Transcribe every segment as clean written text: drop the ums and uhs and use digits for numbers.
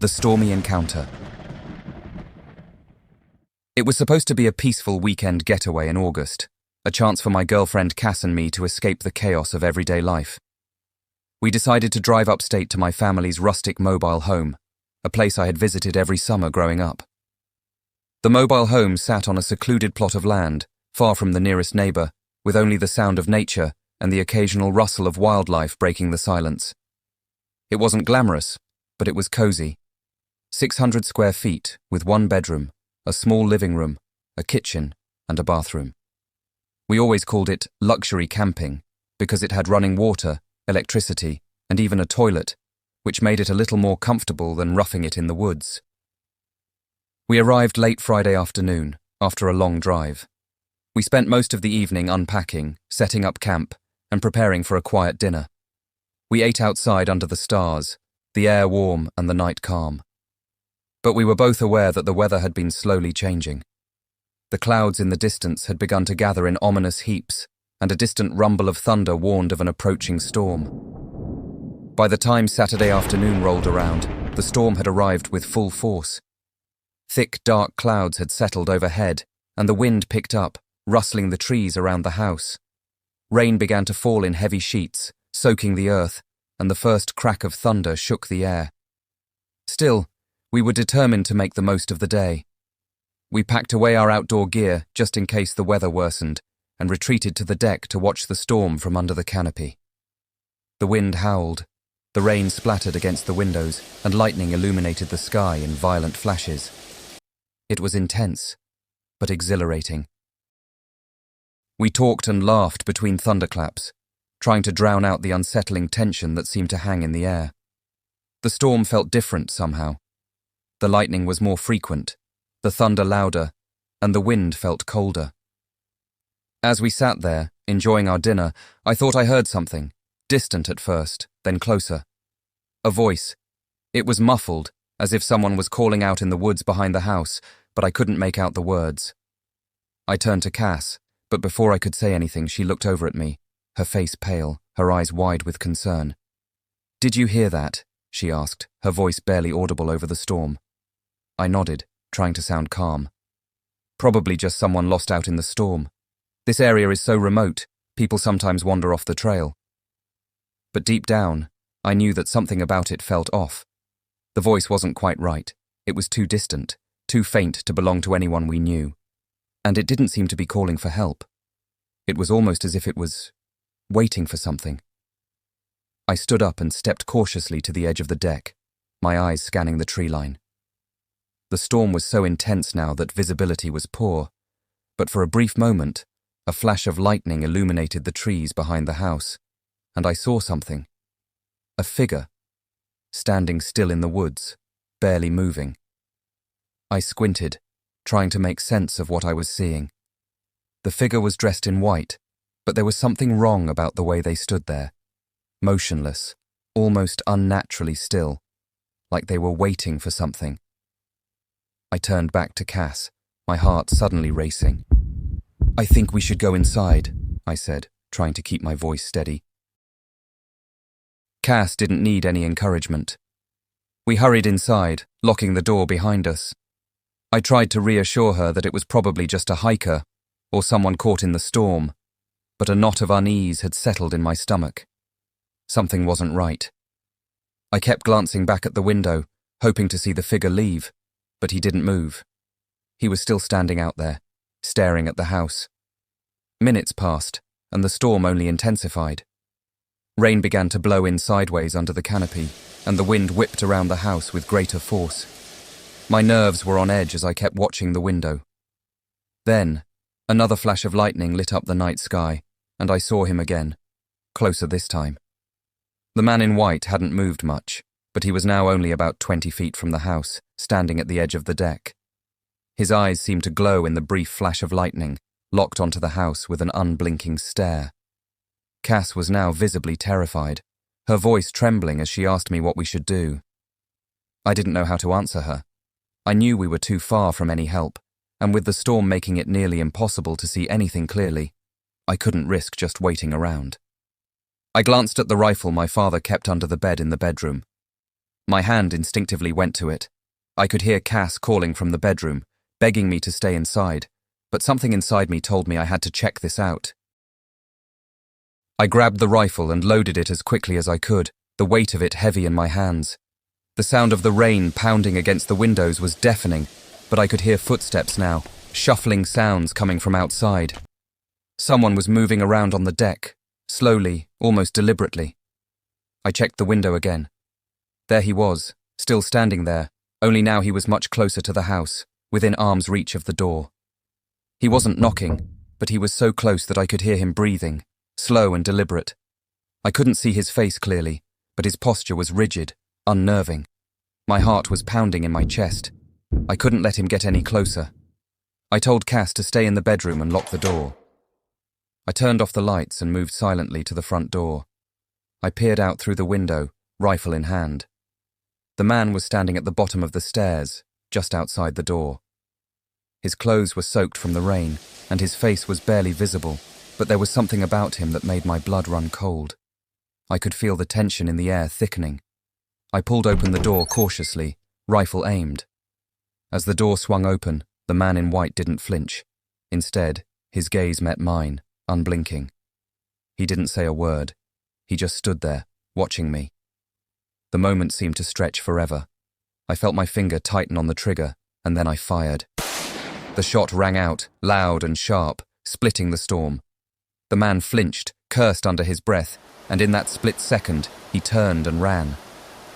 The Stormy Encounter. It was supposed to be a peaceful weekend getaway in August, a chance for my girlfriend Cass and me to escape the chaos of everyday life. We decided to drive upstate to my family's rustic mobile home, a place I had visited every summer growing up. The mobile home sat on a secluded plot of land, far from the nearest neighbor, with only the sound of nature and the occasional rustle of wildlife breaking the silence. It wasn't glamorous, but it was cozy. 600 square feet, with one bedroom, a small living room, a kitchen, and a bathroom. We always called it luxury camping because it had running water, electricity, and even a toilet, which made it a little more comfortable than roughing it in the woods. We arrived late Friday afternoon, after a long drive. We spent most of the evening unpacking, setting up camp, and preparing for a quiet dinner. We ate outside under the stars, the air warm and the night calm. But we were both aware that the weather had been slowly changing. The clouds in the distance had begun to gather in ominous heaps, and a distant rumble of thunder warned of an approaching storm. By the time Saturday afternoon rolled around, the storm had arrived with full force. Thick, dark clouds had settled overhead, and the wind picked up, rustling the trees around the house. Rain began to fall in heavy sheets, soaking the earth, and the first crack of thunder shook the air. Still, we were determined to make the most of the day. We packed away our outdoor gear just in case the weather worsened, and retreated to the deck to watch the storm from under the canopy. The wind howled, the rain splattered against the windows, and lightning illuminated the sky in violent flashes. It was intense, but exhilarating. We talked and laughed between thunderclaps, trying to drown out the unsettling tension that seemed to hang in the air. The storm felt different somehow. The lightning was more frequent, the thunder louder, and the wind felt colder. As we sat there, enjoying our dinner, I thought I heard something, distant at first, then closer. A voice. It was muffled, as if someone was calling out in the woods behind the house, but I couldn't make out the words. I turned to Cass, but before I could say anything, she looked over at me, her face pale, her eyes wide with concern. "Did you hear that?" she asked, her voice barely audible over the storm. I nodded, trying to sound calm. "Probably just someone lost out in the storm. This area is so remote, people sometimes wander off the trail." But deep down, I knew that something about it felt off. The voice wasn't quite right. It was too distant, too faint to belong to anyone we knew. And it didn't seem to be calling for help. It was almost as if it was waiting for something. I stood up and stepped cautiously to the edge of the deck, my eyes scanning the tree line. The storm was so intense now that visibility was poor, but for a brief moment, a flash of lightning illuminated the trees behind the house, and I saw something. A figure, standing still in the woods, barely moving. I squinted, trying to make sense of what I was seeing. The figure was dressed in white, but there was something wrong about the way they stood there, motionless, almost unnaturally still, like they were waiting for something. I turned back to Cass, my heart suddenly racing. "I think we should go inside," I said, trying to keep my voice steady. Cass didn't need any encouragement. We hurried inside, locking the door behind us. I tried to reassure her that it was probably just a hiker, or someone caught in the storm, but a knot of unease had settled in my stomach. Something wasn't right. I kept glancing back at the window, hoping to see the figure leave, but he didn't move. He was still standing out there, staring at the house. Minutes passed, and the storm only intensified. Rain began to blow in sideways under the canopy, and the wind whipped around the house with greater force. My nerves were on edge as I kept watching the window. Then, another flash of lightning lit up the night sky, and I saw him again, closer this time. The man in white hadn't moved much, but he was now only about 20 feet from the house, standing at the edge of the deck. His eyes seemed to glow in the brief flash of lightning, locked onto the house with an unblinking stare. Cass was now visibly terrified, her voice trembling as she asked me what we should do. I didn't know how to answer her. I knew we were too far from any help, and with the storm making it nearly impossible to see anything clearly, I couldn't risk just waiting around. I glanced at the rifle my father kept under the bed in the bedroom. My hand instinctively went to it. I could hear Cass calling from the bedroom, begging me to stay inside, but something inside me told me I had to check this out. I grabbed the rifle and loaded it as quickly as I could, the weight of it heavy in my hands. The sound of the rain pounding against the windows was deafening, but I could hear footsteps now, shuffling sounds coming from outside. Someone was moving around on the deck, slowly, almost deliberately. I checked the window again. There he was, still standing there, only now he was much closer to the house, within arm's reach of the door. He wasn't knocking, but he was so close that I could hear him breathing, slow and deliberate. I couldn't see his face clearly, but his posture was rigid, unnerving. My heart was pounding in my chest. I couldn't let him get any closer. I told Cass to stay in the bedroom and lock the door. I turned off the lights and moved silently to the front door. I peered out through the window, rifle in hand. The man was standing at the bottom of the stairs, just outside the door. His clothes were soaked from the rain, and his face was barely visible, but there was something about him that made my blood run cold. I could feel the tension in the air thickening. I pulled open the door cautiously, rifle aimed. As the door swung open, the man in white didn't flinch. Instead, his gaze met mine, unblinking. He didn't say a word. He just stood there, watching me. The moment seemed to stretch forever. I felt my finger tighten on the trigger, and then I fired. The shot rang out, loud and sharp, splitting the storm. The man flinched, cursed under his breath, and in that split second, he turned and ran.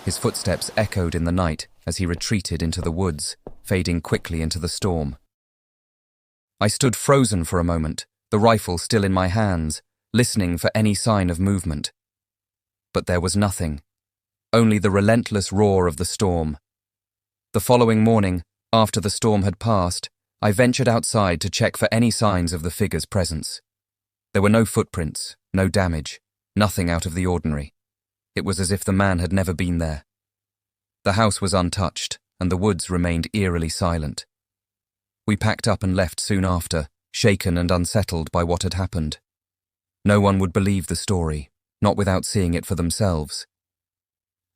His footsteps echoed in the night as he retreated into the woods, fading quickly into the storm. I stood frozen for a moment, the rifle still in my hands, listening for any sign of movement. But there was nothing, only the relentless roar of the storm. The following morning, after the storm had passed, I ventured outside to check for any signs of the figure's presence. There were no footprints, no damage, nothing out of the ordinary. It was as if the man had never been there. The house was untouched, and the woods remained eerily silent. We packed up and left soon after, shaken and unsettled by what had happened. No one would believe the story, not without seeing it for themselves.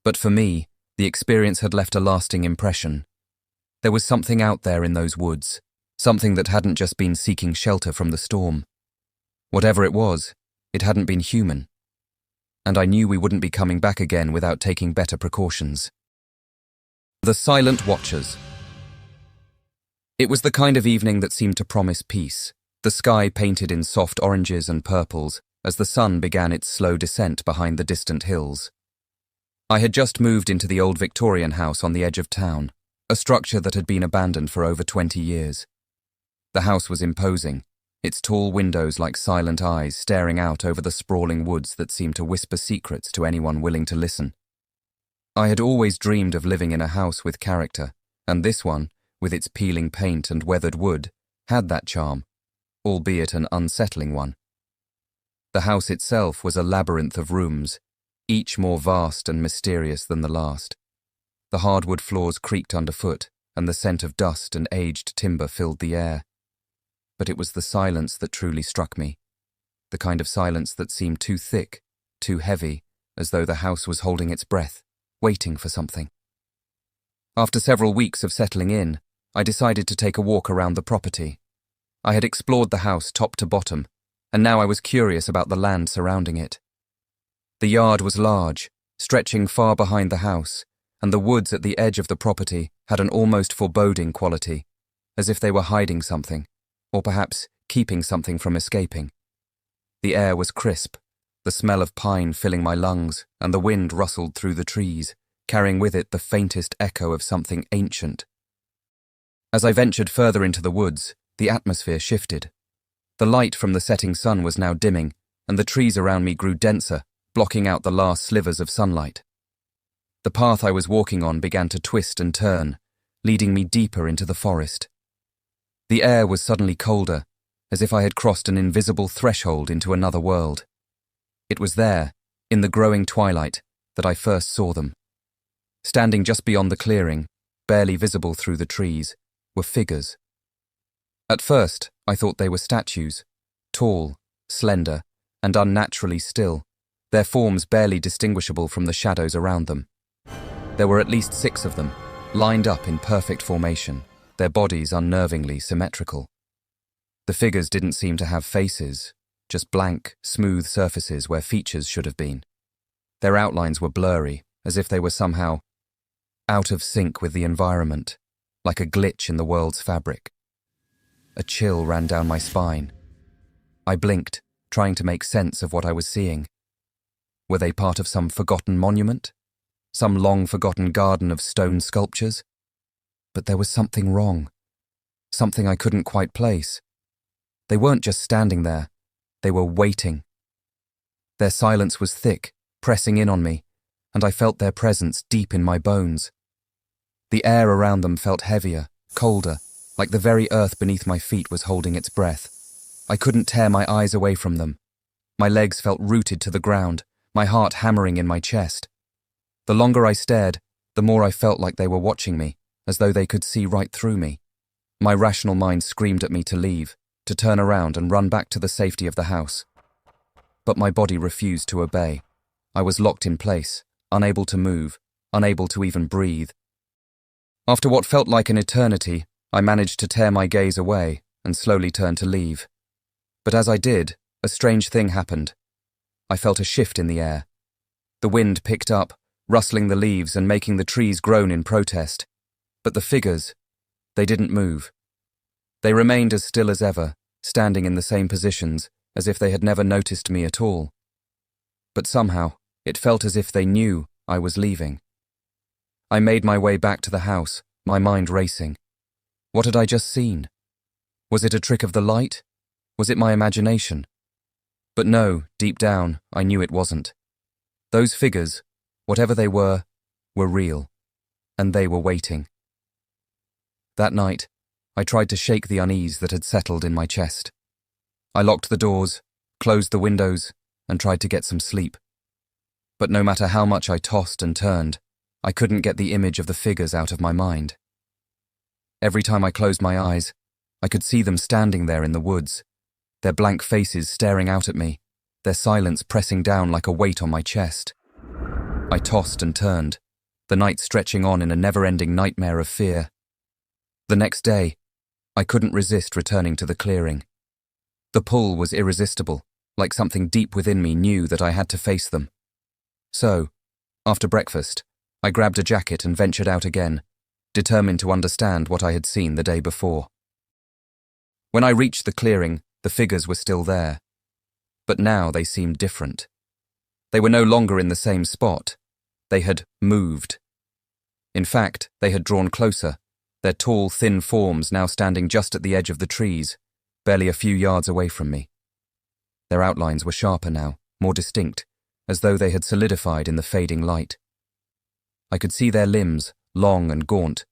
But for me, the experience had left a lasting impression. There was something out there in those woods, something that hadn't just been seeking shelter from the storm. Whatever it was, it hadn't been human. And I knew we wouldn't be coming back again without taking better precautions. The Silent Watchers. It was the kind of evening that seemed to promise peace, the sky painted in soft oranges and purples as the sun began its slow descent behind the distant hills. I had just moved into the old Victorian house on the edge of town, a structure that had been abandoned for over 20 years. The house was imposing, its tall windows like silent eyes staring out over the sprawling woods that seemed to whisper secrets to anyone willing to listen. I had always dreamed of living in a house with character, and this one, with its peeling paint and weathered wood, had that charm, albeit an unsettling one. The house itself was a labyrinth of rooms, each more vast and mysterious than the last. The hardwood floors creaked underfoot, and the scent of dust and aged timber filled the air. But it was the silence that truly struck me, the kind of silence that seemed too thick, too heavy, as though the house was holding its breath, waiting for something. After several weeks of settling in, I decided to take a walk around the property. I had explored the house top to bottom, and now I was curious about the land surrounding it. The yard was large, stretching far behind the house, and the woods at the edge of the property had an almost foreboding quality, as if they were hiding something, or perhaps keeping something from escaping. The air was crisp, the smell of pine filling my lungs, and the wind rustled through the trees, carrying with it the faintest echo of something ancient. As I ventured further into the woods, the atmosphere shifted. The light from the setting sun was now dimming, and the trees around me grew denser, blocking out the last slivers of sunlight. The path I was walking on began to twist and turn, leading me deeper into the forest. The air was suddenly colder, as if I had crossed an invisible threshold into another world. It was there, in the growing twilight, that I first saw them. Standing just beyond the clearing, barely visible through the trees, were figures. At first, I thought they were statues, tall, slender, and unnaturally still, their forms barely distinguishable from the shadows around them. There were at least 6 of them, lined up in perfect formation, their bodies unnervingly symmetrical. The figures didn't seem to have faces, just blank, smooth surfaces where features should have been. Their outlines were blurry, as if they were somehow out of sync with the environment, like a glitch in the world's fabric. A chill ran down my spine. I blinked, trying to make sense of what I was seeing. Were they part of some forgotten monument? Some long-forgotten garden of stone sculptures? But there was something wrong. Something I couldn't quite place. They weren't just standing there. They were waiting. Their silence was thick, pressing in on me, and I felt their presence deep in my bones. The air around them felt heavier, colder, like the very earth beneath my feet was holding its breath. I couldn't tear my eyes away from them. My legs felt rooted to the ground, my heart hammering in my chest. The longer I stared, the more I felt like they were watching me, as though they could see right through me. My rational mind screamed at me to leave, to turn around and run back to the safety of the house. But my body refused to obey. I was locked in place, unable to move, unable to even breathe. After what felt like an eternity, I managed to tear my gaze away and slowly turn to leave. But as I did, a strange thing happened. I felt a shift in the air. The wind picked up, rustling the leaves and making the trees groan in protest. But the figures, they didn't move. They remained as still as ever, standing in the same positions, as if they had never noticed me at all. But somehow, it felt as if they knew I was leaving. I made my way back to the house, my mind racing. What had I just seen? Was it a trick of the light? Was it my imagination? But no, deep down, I knew it wasn't. Those figures, whatever they were real, and they were waiting. That night, I tried to shake the unease that had settled in my chest. I locked the doors, closed the windows, and tried to get some sleep. But no matter how much I tossed and turned, I couldn't get the image of the figures out of my mind. Every time I closed my eyes, I could see them standing there in the woods, their blank faces staring out at me, their silence pressing down like a weight on my chest. I tossed and turned, the night stretching on in a never-ending nightmare of fear. The next day, I couldn't resist returning to the clearing. The pull was irresistible, like something deep within me knew that I had to face them. So, after breakfast, I grabbed a jacket and ventured out again, determined to understand what I had seen the day before. When I reached the clearing, the figures were still there. But now they seemed different. They were no longer in the same spot. They had moved. In fact, they had drawn closer, their tall, thin forms now standing just at the edge of the trees, barely a few yards away from me. Their outlines were sharper now, more distinct, as though they had solidified in the fading light. I could see their limbs, long and gaunt,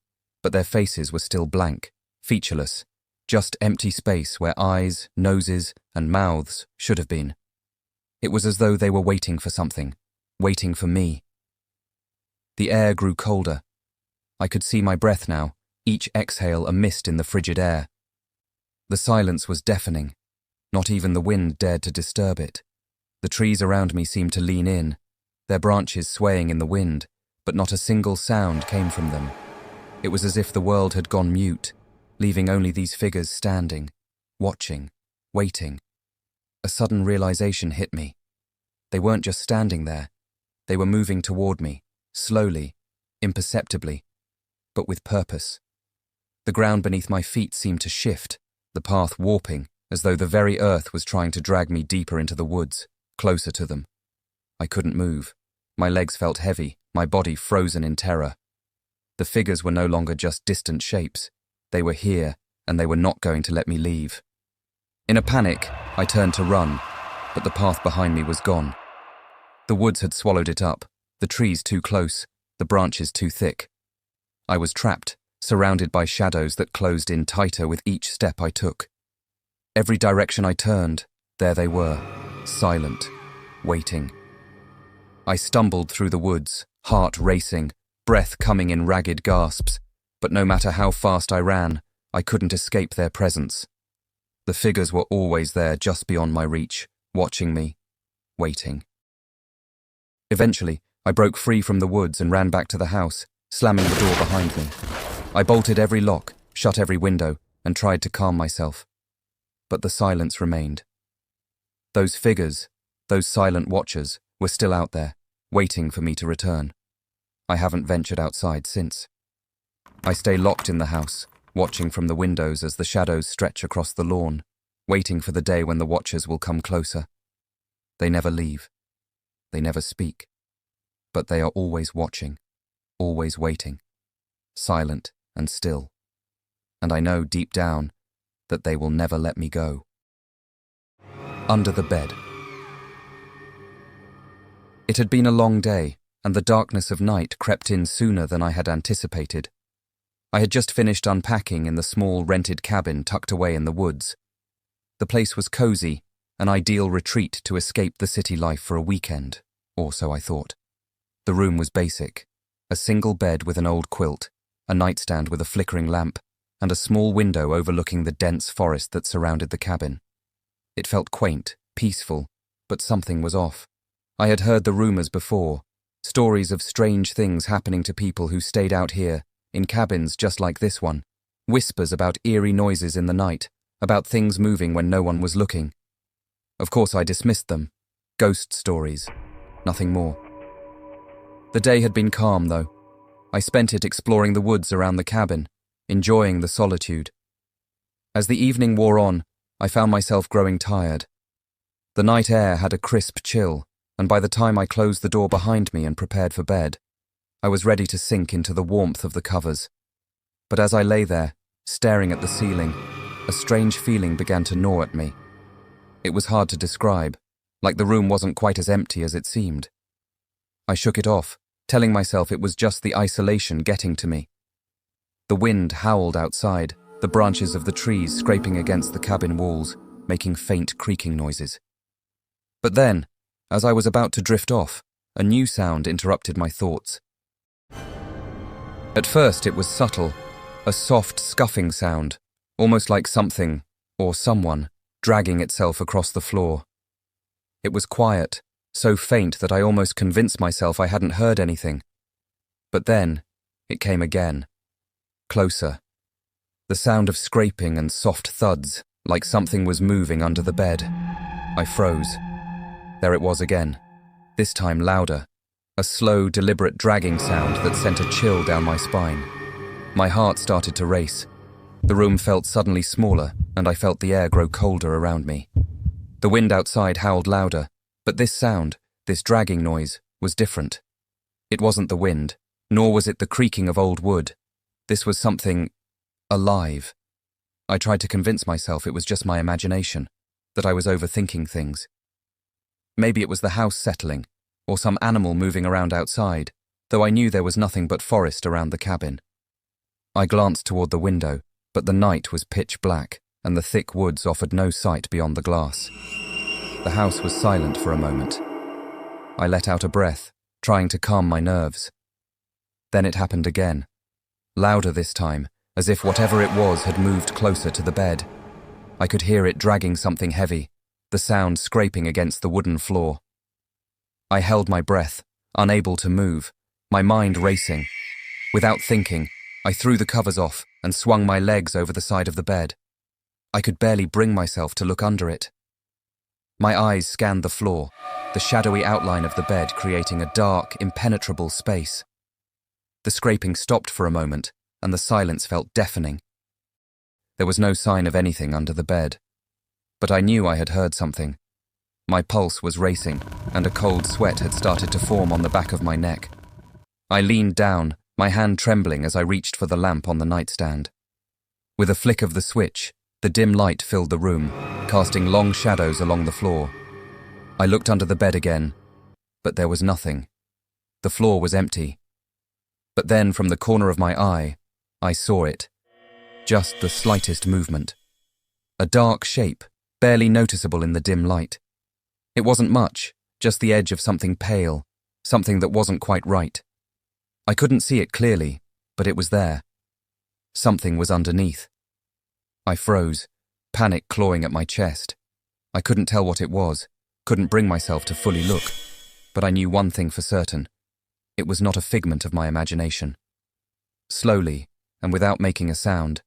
but their faces were still blank, featureless, just empty space where eyes, noses, and mouths should have been. It was as though they were waiting for something, waiting for me. The air grew colder. I could see my breath now, each exhale a mist in the frigid air. The silence was deafening. Not even the wind dared to disturb it. The trees around me seemed to lean in, their branches swaying in the wind, but not a single sound came from them. It was as if the world had gone mute, leaving only these figures standing, watching, waiting. A sudden realization hit me. They weren't just standing there. They were moving toward me, slowly, imperceptibly, but with purpose. The ground beneath my feet seemed to shift, the path warping, as though the very earth was trying to drag me deeper into the woods, closer to them. I couldn't move. My legs felt heavy, my body frozen in terror. The figures were no longer just distant shapes. They were here, and they were not going to let me leave. In a panic, I turned to run, but the path behind me was gone. The woods had swallowed it up, the trees too close, the branches too thick. I was trapped, surrounded by shadows that closed in tighter with each step I took. Every direction I turned, there they were, silent, waiting. I stumbled through the woods, heart racing, breath coming in ragged gasps, but no matter how fast I ran, I couldn't escape their presence. The figures were always there just beyond my reach, watching me, waiting. Eventually, I broke free from the woods and ran back to the house, slamming the door behind me. I bolted every lock, shut every window, and tried to calm myself. But the silence remained. Those figures, those silent watchers, were still out there, waiting for me to return. I haven't ventured outside since. I stay locked in the house, watching from the windows as the shadows stretch across the lawn, waiting for the day when the watchers will come closer. They never leave. They never speak. But they are always watching, always waiting, silent and still. And I know deep down that they will never let me go. Under the bed. It had been a long day, and the darkness of night crept in sooner than I had anticipated. I had just finished unpacking in the small rented cabin tucked away in the woods. The place was cozy, an ideal retreat to escape the city life for a weekend, or so I thought. The room was basic, a single bed with an old quilt, a nightstand with a flickering lamp, and a small window overlooking the dense forest that surrounded the cabin. It felt quaint, peaceful, but something was off. I had heard the rumors before, stories of strange things happening to people who stayed out here, in cabins just like this one, whispers about eerie noises in the night, about things moving when no one was looking. Of course I dismissed them. Ghost stories. Nothing more. The day had been calm, though. I spent it exploring the woods around the cabin, enjoying the solitude. As the evening wore on, I found myself growing tired. The night air had a crisp chill, and by the time I closed the door behind me and prepared for bed, I was ready to sink into the warmth of the covers. But as I lay there, staring at the ceiling, a strange feeling began to gnaw at me. It was hard to describe, like the room wasn't quite as empty as it seemed. I shook it off, telling myself it was just the isolation getting to me. The wind howled outside, the branches of the trees scraping against the cabin walls, making faint creaking noises. But then, as I was about to drift off, a new sound interrupted my thoughts. At first it was subtle, a soft scuffing sound, almost like something, or someone, dragging itself across the floor. It was quiet, so faint that I almost convinced myself I hadn't heard anything. But then, it came again. Closer. The sound of scraping and soft thuds, like something was moving under the bed. I froze. There it was again, this time louder, a slow, deliberate dragging sound that sent a chill down my spine. My heart started to race. The room felt suddenly smaller, and I felt the air grow colder around me. The wind outside howled louder, but this sound, this dragging noise, was different. It wasn't the wind, nor was it the creaking of old wood. This was something alive. I tried to convince myself it was just my imagination, that I was overthinking things. Maybe it was the house settling, or some animal moving around outside, though I knew there was nothing but forest around the cabin. I glanced toward the window, but the night was pitch black, and the thick woods offered no sight beyond the glass. The house was silent for a moment. I let out a breath, trying to calm my nerves. Then it happened again. Louder this time, as if whatever it was had moved closer to the bed. I could hear it dragging something heavy, the sound scraping against the wooden floor. I held my breath, unable to move, my mind racing. Without thinking, I threw the covers off and swung my legs over the side of the bed. I could barely bring myself to look under it. My eyes scanned the floor, the shadowy outline of the bed creating a dark, impenetrable space. The scraping stopped for a moment, and the silence felt deafening. There was no sign of anything under the bed, but I knew I had heard something. My pulse was racing, and a cold sweat had started to form on the back of my neck. I leaned down, my hand trembling as I reached for the lamp on the nightstand. With a flick of the switch, the dim light filled the room, casting long shadows along the floor. I looked under the bed again, but there was nothing. The floor was empty. But then, from the corner of my eye, I saw it. Just the slightest movement. A dark shape, barely noticeable in the dim light. It wasn't much, just the edge of something pale, something that wasn't quite right. I couldn't see it clearly, but it was there. Something was underneath. I froze, panic clawing at my chest. I couldn't tell what it was, couldn't bring myself to fully look, but I knew one thing for certain. It was not a figment of my imagination. Slowly, and without making a sound,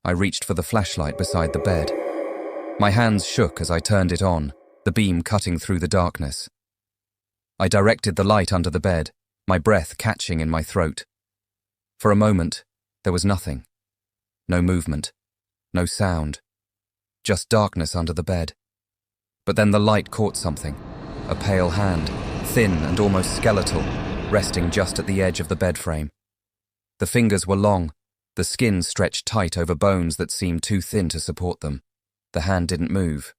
I reached for the flashlight beside the bed. My hands shook as I turned it on, the beam cutting through the darkness. I directed the light under the bed, my breath catching in my throat. For a moment, there was nothing. No movement, no sound, just darkness under the bed. But then the light caught something, a pale hand, thin and almost skeletal, resting just at the edge of the bed frame. The fingers were long, the skin stretched tight over bones that seemed too thin to support them. The hand didn't move,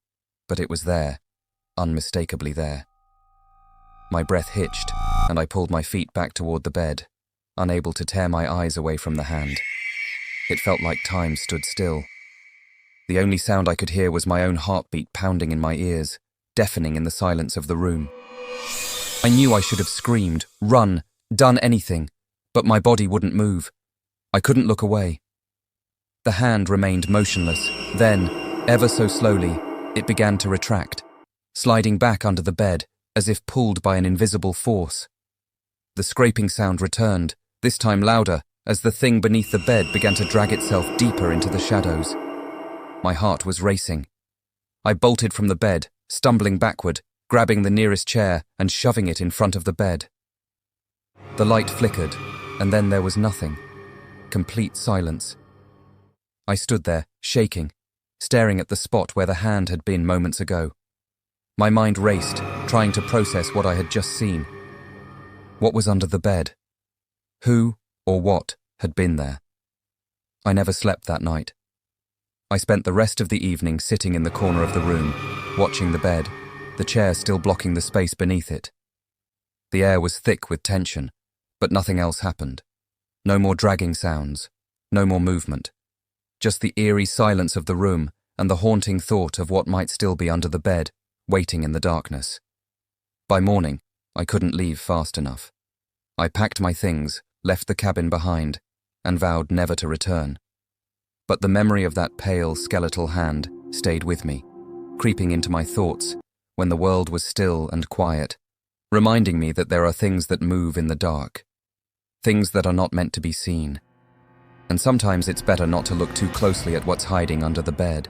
but it was there, unmistakably there. My breath hitched, and I pulled my feet back toward the bed, unable to tear my eyes away from the hand. It felt like time stood still. The only sound I could hear was my own heartbeat pounding in my ears, deafening in the silence of the room. I knew I should have screamed, run, done anything, but my body wouldn't move. I couldn't look away. The hand remained motionless. Then, ever so slowly, it began to retract, sliding back under the bed, as if pulled by an invisible force. The scraping sound returned, this time louder, as the thing beneath the bed began to drag itself deeper into the shadows. My heart was racing. I bolted from the bed, stumbling backward, grabbing the nearest chair and shoving it in front of the bed. The light flickered, and then there was nothing. Complete silence. I stood there, shaking, staring at the spot where the hand had been moments ago. My mind raced, trying to process what I had just seen. What was under the bed? Who, or what, had been there? I never slept that night. I spent the rest of the evening sitting in the corner of the room, watching the bed, the chair still blocking the space beneath it. The air was thick with tension, but nothing else happened. No more dragging sounds, no more movement. Just the eerie silence of the room and the haunting thought of what might still be under the bed, waiting in the darkness. By morning, I couldn't leave fast enough. I packed my things, left the cabin behind, and vowed never to return. But the memory of that pale, skeletal hand stayed with me, creeping into my thoughts when the world was still and quiet, reminding me that there are things that move in the dark, things that are not meant to be seen. And sometimes it's better not to look too closely at what's hiding under the bed.